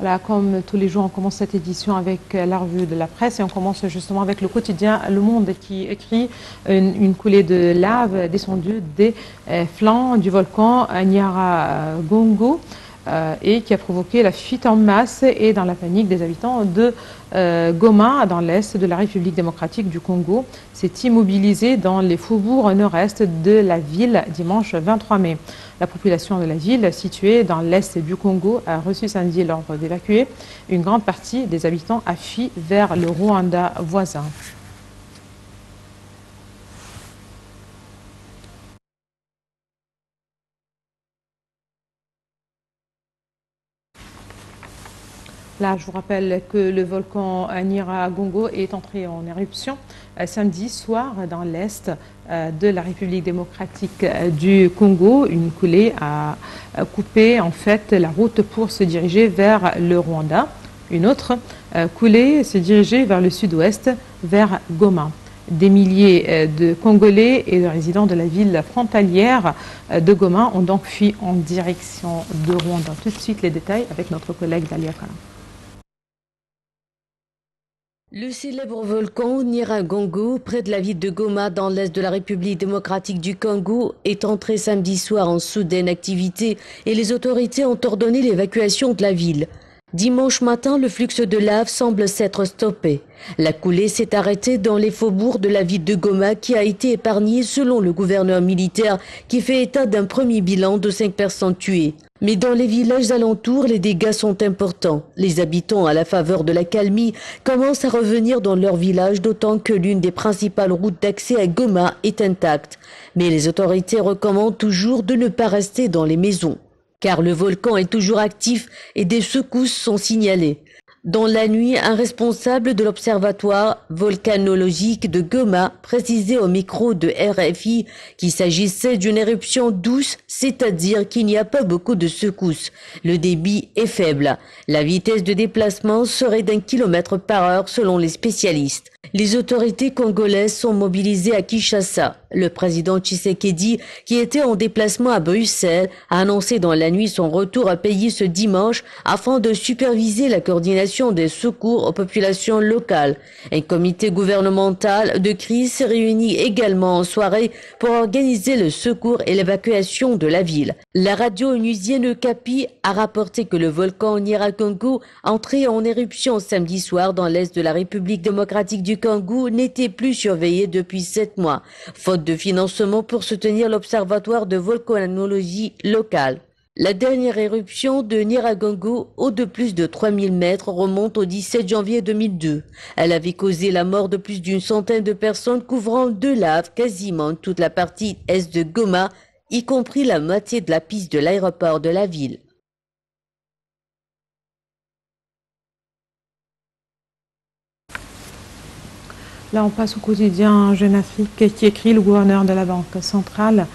Voilà, comme tous les jours, on commence cette édition avec la revue de la presse et on commence justement avec le quotidien Le Monde qui écrit une coulée de lave descendue des flancs du volcan Nyiragongo et qui a provoqué la fuite en masse et dans la panique des habitants de Goma, dans l'est de la République démocratique du Congo, s'est immobilisé dans les faubourgs nord-est de la ville dimanche 23 mai. La population de la ville, située dans l'est du Congo, a reçu samedi l'ordre d'évacuer. Une grande partie des habitants a fui vers le Rwanda voisin. Là, je vous rappelle que le volcan Nyiragongo est entré en éruption samedi soir dans l'est de la République démocratique du Congo. Une coulée a coupé en fait la route pour se diriger vers le Rwanda. Une autre coulée s'est dirigée vers le sud-ouest, vers Goma. Des milliers de Congolais et de résidents de la ville frontalière de Goma ont donc fui en direction de Rwanda. Tout de suite les détails avec notre collègue Dalia Kala. Le célèbre volcan Nyiragongo, près de la ville de Goma, dans l'est de la République démocratique du Congo, est entré samedi soir en soudaine activité et les autorités ont ordonné l'évacuation de la ville. Dimanche matin, le flux de lave semble s'être stoppé. La coulée s'est arrêtée dans les faubourgs de la ville de Goma qui a été épargnée selon le gouverneur militaire qui fait état d'un premier bilan de 5 personnes tuées. Mais dans les villages alentours, les dégâts sont importants. Les habitants, à la faveur de l'accalmie, commencent à revenir dans leur village, d'autant que l'une des principales routes d'accès à Goma est intacte. Mais les autorités recommandent toujours de ne pas rester dans les maisons, car le volcan est toujours actif et des secousses sont signalées. Dans la nuit, un responsable de l'observatoire volcanologique de Goma précisait au micro de RFI qu'il s'agissait d'une éruption douce, c'est-à-dire qu'il n'y a pas beaucoup de secousses. Le débit est faible. La vitesse de déplacement serait d'1 km par heure selon les spécialistes. Les autorités congolaises sont mobilisées à Kinshasa. Le président Tshisekedi, qui était en déplacement à Bruxelles, a annoncé dans la nuit son retour à pays ce dimanche afin de superviser la coordination des secours aux populations locales. Un comité gouvernemental de crise s'est réuni également en soirée pour organiser le secours et l'évacuation de la ville. La radio onusienne Okapi a rapporté que le volcan Nyiragongo, entré en éruption samedi soir dans l'est de la République démocratique du Congo, n'était plus surveillé depuis 7 mois, faute de financement pour soutenir l'observatoire de volcanologie locale. La dernière éruption de Nyiragongo, haut de plus de 3000 mètres, remonte au 17 janvier 2002. Elle avait causé la mort de plus d'une centaine de personnes, couvrant de lave quasiment toute la partie est de Goma, y compris la moitié de la piste de l'aéroport de la ville. Là, on passe au quotidien Jeune Afrique qui écrit le gouverneur de la Banque centrale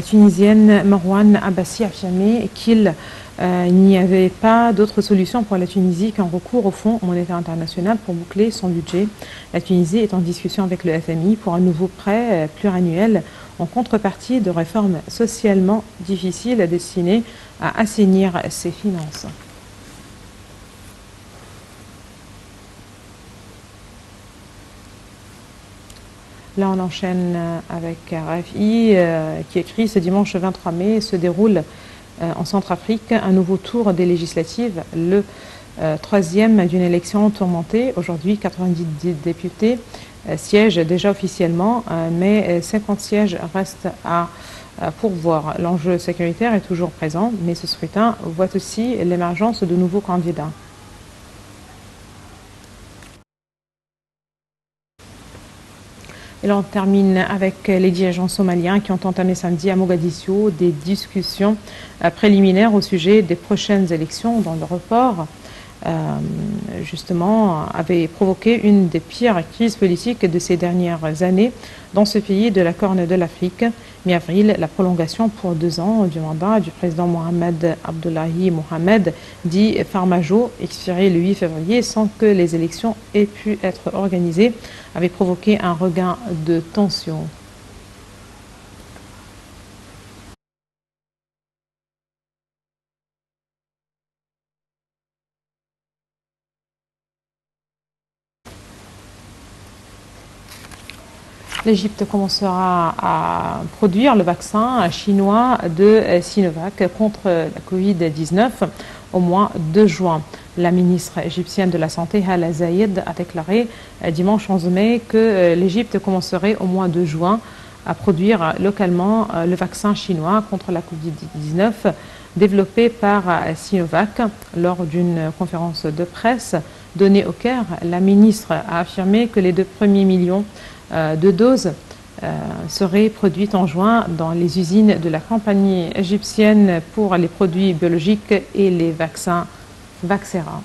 tunisienne, Marouane Abbassi, a affirmé qu'il n'y avait pas d'autre solution pour la Tunisie qu'un recours au Fonds monétaire international pour boucler son budget. La Tunisie est en discussion avec le FMI pour un nouveau prêt pluriannuel en contrepartie de réformes socialement difficiles destinées à assainir ses finances. Là, on enchaîne avec RFI qui écrit « Ce dimanche 23 mai se déroule en Centrafrique un nouveau tour des législatives, le troisième d'une élection tourmentée. Aujourd'hui, 90 députés siègent déjà officiellement, mais 50 sièges restent à pourvoir. L'enjeu sécuritaire est toujours présent, mais ce scrutin voit aussi l'émergence de nouveaux candidats. Et là, on termine avec les dirigeants somaliens qui ont entamé samedi à Mogadiscio des discussions préliminaires au sujet des prochaines élections dont le report justement avait provoqué une des pires crises politiques de ces dernières années dans ce pays de la Corne de l'Afrique. Mi-avril, la prolongation pour 2 ans du mandat du président Mohamed Abdullahi Mohamed, dit Farmajo, expiré le 8 février sans que les élections aient pu être organisées, avait provoqué un regain de tension. L'Égypte commencera à produire le vaccin chinois de Sinovac contre la Covid-19 au mois de juin. La ministre égyptienne de la Santé, Hala Zayed, a déclaré dimanche 11 mai que l'Égypte commencerait au mois de juin à produire localement le vaccin chinois contre la Covid-19 développé par Sinovac. Lors d'une conférence de presse donnée au Caire, la ministre a affirmé que les 2 premiers millions de doses seraient produites en juin dans les usines de la compagnie égyptienne pour les produits biologiques et les vaccins Vaxera.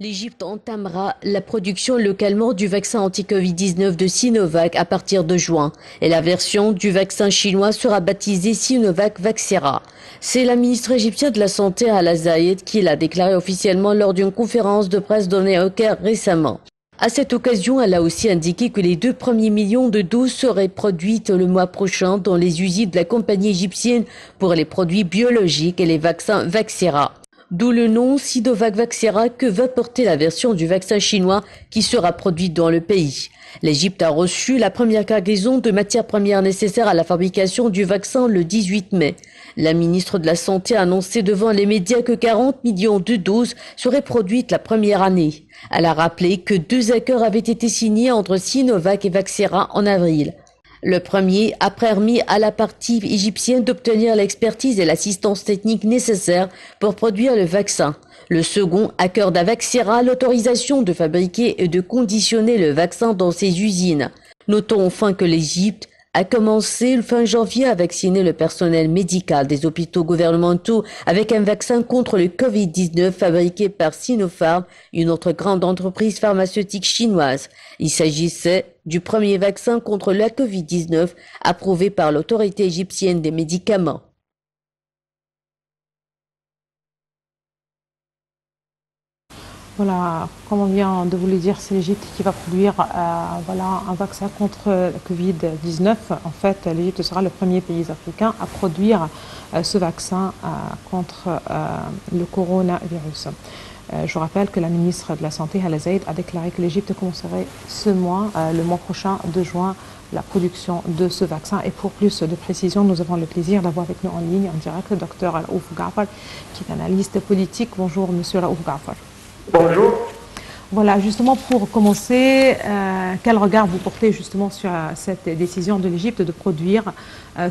L'Égypte entamera la production localement du vaccin anti-Covid-19 de Sinovac à partir de juin et la version du vaccin chinois sera baptisée Sinovac Vaxera. C'est la ministre égyptienne de la Santé, Hala Zayed, qui l'a déclaré officiellement lors d'une conférence de presse donnée au Caire récemment. À cette occasion, elle a aussi indiqué que les 2 premiers millions de doses seraient produites le mois prochain dans les usines de la compagnie égyptienne pour les produits biologiques et les vaccins Vaxera. D'où le nom Sinovac Vaxera que va porter la version du vaccin chinois qui sera produite dans le pays. L'Égypte a reçu la première cargaison de matières premières nécessaires à la fabrication du vaccin le 18 mai. La ministre de la Santé a annoncé devant les médias que 40 millions de doses seraient produites la première année. Elle a rappelé que 2 accords avaient été signés entre Sinovac et Vaxera en avril. Le premier a permis à la partie égyptienne d'obtenir l'expertise et l'assistance technique nécessaires pour produire le vaccin. Le second accorde à Vaxera l'autorisation de fabriquer et de conditionner le vaccin dans ses usines. Notons enfin que l'Égypte a commencé le fin janvier à vacciner le personnel médical des hôpitaux gouvernementaux avec un vaccin contre le Covid-19 fabriqué par Sinopharm, une autre grande entreprise pharmaceutique chinoise. Il s'agissait du premier vaccin contre la Covid-19 approuvé par l'autorité égyptienne des médicaments. Voilà, comme on vient de vous le dire, c'est l'Égypte qui va produire un vaccin contre la Covid-19. En fait, l'Égypte sera le premier pays africain à produire ce vaccin contre le coronavirus. Je rappelle que la ministre de la Santé, Hala Zayed, a déclaré que l'Égypte commencerait ce mois, le mois prochain de juin, la production de ce vaccin. Et pour plus de précision, nous avons le plaisir d'avoir avec nous en ligne, en direct, le docteur Raouf Gafar, qui est analyste politique. Bonjour, monsieur Raouf Gafar. Bonjour. Voilà, justement pour commencer, quel regard vous portez justement sur cette décision de l'Égypte de produire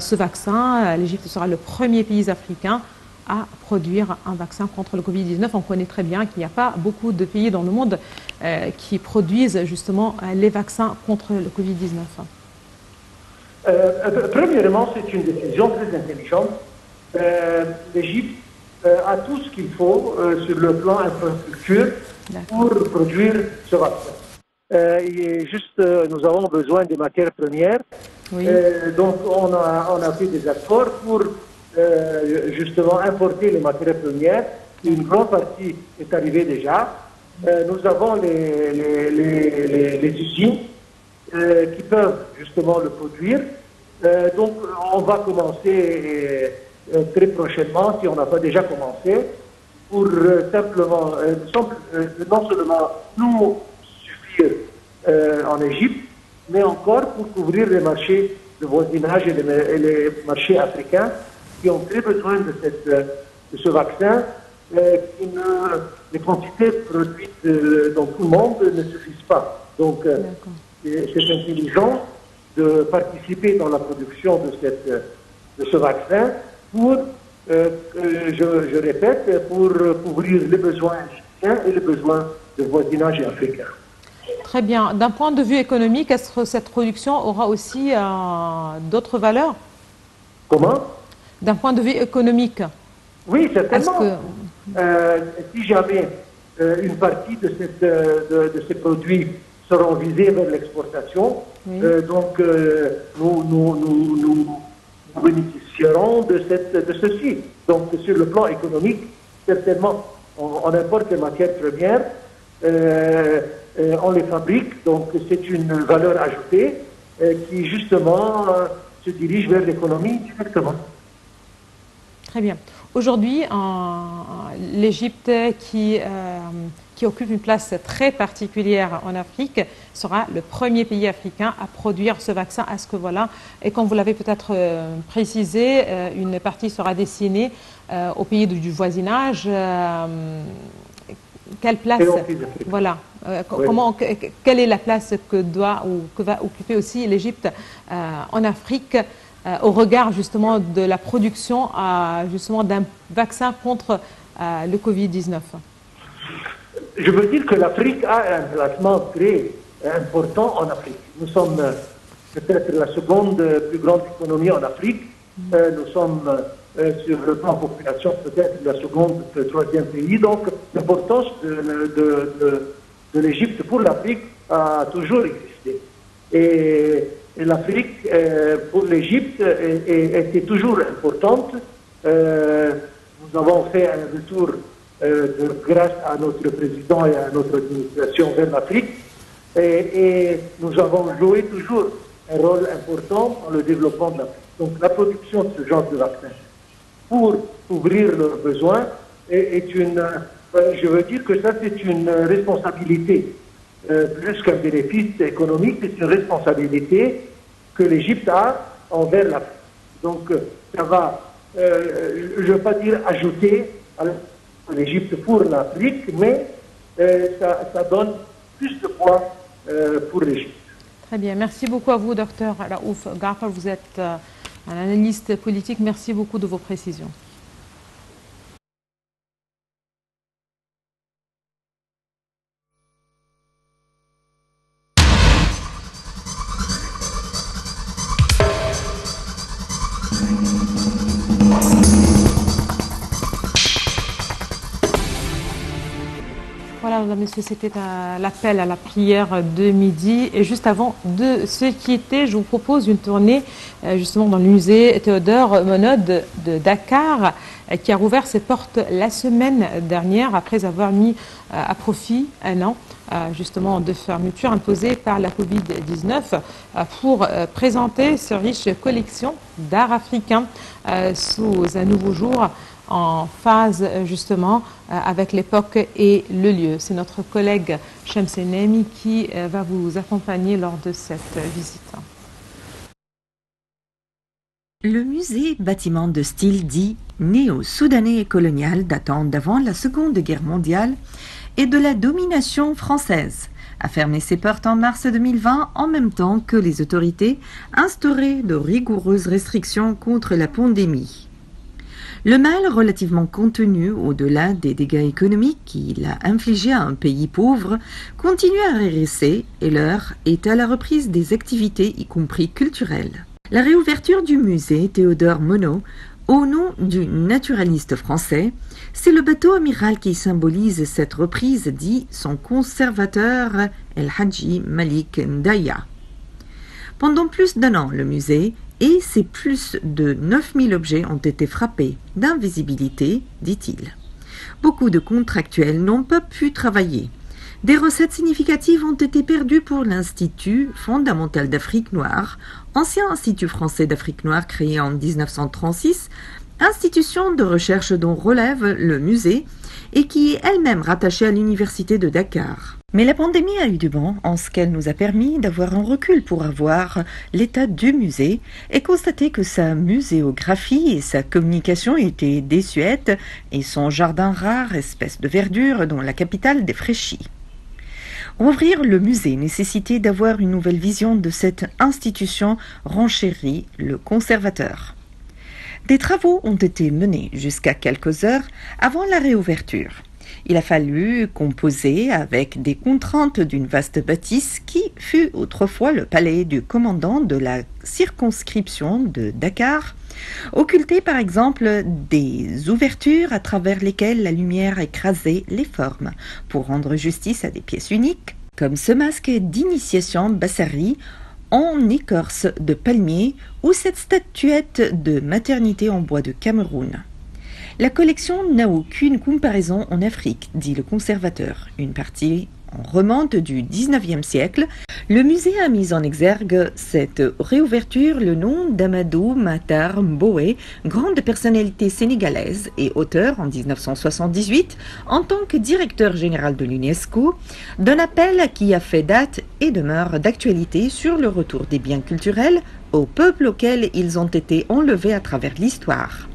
ce vaccin? L'Égypte sera le premier pays africain à produire un vaccin contre le Covid-19. On connaît très bien qu'il n'y a pas beaucoup de pays dans le monde qui produisent justement les vaccins contre le Covid-19. Premièrement, c'est une décision très intelligente. L'Égypte a tout ce qu'il faut sur le plan infrastructure pour produire ce vaccin. Nous avons besoin de matières premières. Oui. Donc, on a fait des efforts pour justement importer les matières premières. Une grande partie est arrivée déjà. Nous avons les usines qui peuvent justement le produire. Donc, on va commencer très prochainement, si on n'a pas déjà commencé, pour simplement, non seulement nous suffire en Égypte, mais encore pour couvrir les marchés de voisinage et les marchés africains qui ont très besoin de ce vaccin. Les quantités produites dans tout le monde ne suffisent pas. Donc, c'est intelligent de participer dans la production de ce vaccin pour, je répète, pour couvrir les besoins égyptiens et les besoins de voisinage africain. Très bien. D'un point de vue économique, est-ce que cette production aura aussi d'autres valeurs? Comment? D'un point de vue économique. Oui, certainement. Si jamais une partie de ces produits seront visés vers l'exportation, oui. Donc nous bénéficierons de ceci. Donc sur le plan économique, certainement, on importe les matières premières, on les fabrique, donc c'est une valeur ajoutée qui justement se dirige vers l'économie directement. Très bien. Aujourd'hui, l'Égypte qui qui occupe une place très particulière en Afrique, sera le premier pays africain à produire ce vaccin à ce que voilà. Et comme vous l'avez peut-être précisé, une partie sera destinée aux pays du voisinage. Quelle place, voilà, quelle est la place que doit ou que va occuper aussi l'Égypte en Afrique au regard justement de la production justement d'un vaccin contre le Covid-19? Je veux dire que l'Afrique a un placement très important en Afrique. Nous sommes peut-être la seconde plus grande économie en Afrique. Nous sommes sur le plan population peut-être la seconde, le troisième pays. Donc l'importance de l'Égypte pour l'Afrique a toujours existé. Et l'Afrique pour l'Égypte était toujours importante. Nous avons fait un retour grâce à notre président et à notre administration vers l'Afrique. Et nous avons joué toujours un rôle important dans le développement de l'Afrique. Donc la production de ce genre de vaccin pour couvrir leurs besoins est une... je veux dire que ça c'est une responsabilité. Plus qu'un bénéfice économique, c'est une responsabilité que l'Égypte a envers l'Afrique. Donc ça va, je ne veux pas dire ajouter à l'Égypte pour l'Afrique, mais ça donne plus de poids pour l'Égypte. Très bien. Merci beaucoup à vous, docteur Raouf Ghaffar. Vous êtes un analyste politique. Merci beaucoup de vos précisions. Voilà, mesdames et messieurs, c'était l'appel à la prière de midi. Et juste avant de se quitter, je vous propose une tournée justement dans le musée Théodore Monod de Dakar, qui a rouvert ses portes la semaine dernière après avoir mis à profit un an justement de fermeture imposée par la Covid-19 pour présenter ces riches collections d'art africain sous un nouveau jour, en phase justement avec l'époque et le lieu. C'est notre collègue Shamsen Nemi qui va vous accompagner lors de cette visite. Le musée, bâtiment de style dit néo-soudanais et colonial datant d'avant la Seconde Guerre mondiale et de la domination française, a fermé ses portes en mars 2020 en même temps que les autorités instauraient de rigoureuses restrictions contre la pandémie. Le mal relativement contenu au-delà des dégâts économiques qu'il a infligés à un pays pauvre continue à régresser et l'heure est à la reprise des activités, y compris culturelles. La réouverture du musée Théodore Monod, au nom du naturaliste français, c'est le bateau amiral qui symbolise cette reprise, dit son conservateur El Hadji Malik Ndaya. Pendant plus d'un an, le musée et ses plus de 9000 objets ont été frappés d'invisibilité, dit-il. Beaucoup de contractuels n'ont pas pu travailler. Des recettes significatives ont été perdues pour l'Institut fondamental d'Afrique noire, ancien Institut français d'Afrique noire créé en 1936, institution de recherche dont relève le musée et qui est elle-même rattachée à l'université de Dakar. Mais la pandémie a eu du bon en ce qu'elle nous a permis d'avoir un recul pour avoir l'état du musée et constater que sa muséographie et sa communication étaient désuètes et son jardin rare, espèce de verdure dont la capitale défraîchit. Ouvrir le musée nécessitait d'avoir une nouvelle vision de cette institution, renchérit le conservateur. Des travaux ont été menés jusqu'à quelques heures avant la réouverture. Il a fallu composer avec des contraintes d'une vaste bâtisse qui fut autrefois le palais du commandant de la circonscription de Dakar, occulté par exemple des ouvertures à travers lesquelles la lumière écrasait les formes pour rendre justice à des pièces uniques, comme ce masque d'initiation Bassari en écorce de palmier ou cette statuette de maternité en bois de Cameroun. La collection n'a aucune comparaison en Afrique, dit le conservateur. Une partie remonte du 19e siècle, le musée a mis en exergue cette réouverture le nom d'Amadou Matar Mbowe, grande personnalité sénégalaise et auteur en 1978, en tant que directeur général de l'UNESCO, d'un appel qui a fait date et demeure d'actualité sur le retour des biens culturels aux peuples auxquels ils ont été enlevés à travers l'histoire.